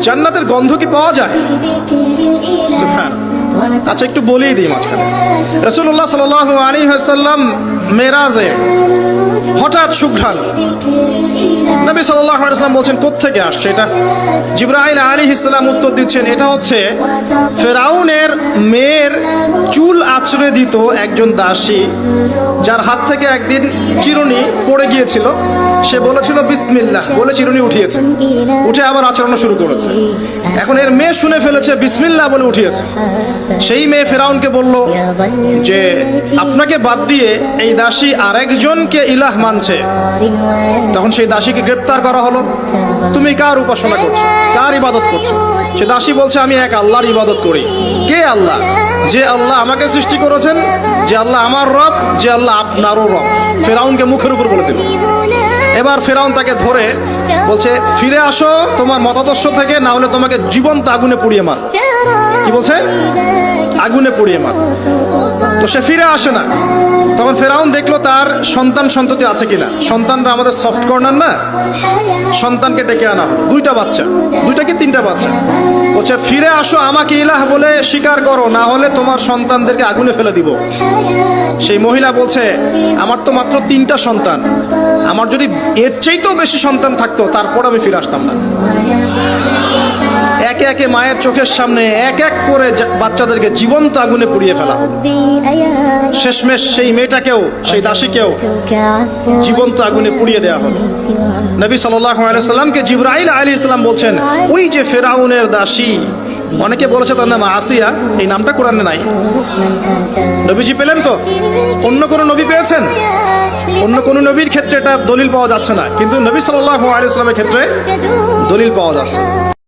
জান্নাতের গন্ধ কি পাওয়া যায়? আচ্ছা, একটু বলেই দিই মাঝখানে। রাসূলুল্লাহ সাল্লাল্লাহু আলাইহি ওয়াসাল্লাম মেরাজে হঠাৎ সুঘ্রাণ, নবী সাল্লাল্লাহু আলাইহি ওয়াসাল্লাম বলছেন কোত্থেকে আসছে এটা? জিবরাইল আলাইহিস সালাম উত্তর দিচ্ছেন, এটা হচ্ছে ফেরাউনের মেয়ের চুল আঁচড়ে দিত একজন দাসী, যার হাত থেকে একদিন চিরুনি পড়ে গিয়েছিল। সে বলেছিল বিসমিল্লাহ বলে চিরুনি উঠিয়েছে, উঠে আবার আচরণ শুরু করেছে। এখন এর মেয়ে শুনে ফেলেছে, বিসমিল্লাহ বলে উঠিয়েছে। সেই মেয়ে ফেরাউনকে বলল যে আপনাকে বাদ দিয়ে এই দাসী আরেকজনকে ইলাহ মানছে। তখন সেই দাসীকে গ্রেপ্তার করা হলো। তুমি কার উপাসনা করছো, কার ইবাদত করছো? সে দাসী বলছে, আমি এক আল্লাহর ইবাদত করি। কে আল্লাহ? যে আল্লাহ আমাকে সৃষ্টি করেছেন, যে আল্লাহ আমার রব, যে আল্লাহ আপনারও রব। ফেরাউনকে মুখের উপর বলে দিল। এবার ফেরাউন তাকে ধরে বলছে, ফিরে আসো তোমার মতাদর্শ থেকে, না হলে তোমাকে জীবন্ত আগুনে পুড়িয়ে মার। কি বলছে? আগুনে পুড়িয়ে মার। তো সে ফিরে আসে না। তখন ফেরাউন দেখলো তার সন্ততি আছে কিনা। সন্তানরা আমাদের সফট কর্নার না, সন্তানকে ডেকে আনা হলো। দুইটা বাচ্চা, দুইটা কি তিনটা বাচ্চা। বলছে, ফিরে আসো, আমাকে ইলাহ বলে স্বীকার করো, না হলে তোমার সন্তানদেরকে আগুনে ফেলে দিব। সেই মহিলা বলছে, আমার তো মাত্র 3টা সন্তান, আমার যদি এর চাইতেও বেশি সন্তান থাকতো তারপর আমি ফিরে আসতাম না। একে একে মায়ের চোখের সামনে এক এক করে বাচ্চাদেরকে জীবন্ত আগুনে পুড়িয়ে ফেলা। শেষমেশ সেই মেয়েটাকেও, সেই দাসীকেও জীবন্ত আগুনে পুড়িয়ে দেওয়া হলো। নবী সাল্লাল্লাহু আলাইহি ওয়াসাল্লামকে জিবরাইল আলাইহিস সালাম বলছেন, ওই যে ফেরাউনের দাসী, অনেকে বলেছে তার নাম আসিয়া, এই নামটা কোরআনে নাই। নবীজি পেলেন তো? অন্য কোন নবী পেয়েছেন? অন্য কোন নবীর ক্ষেত্রে এটা দলিল পাওয়া যাচ্ছে না, কিন্তু নবী সাল্লাল্লাহু আলাইহি ওয়াসাল্লামের ক্ষেত্রে দলিল পাওয়া যাচ্ছে।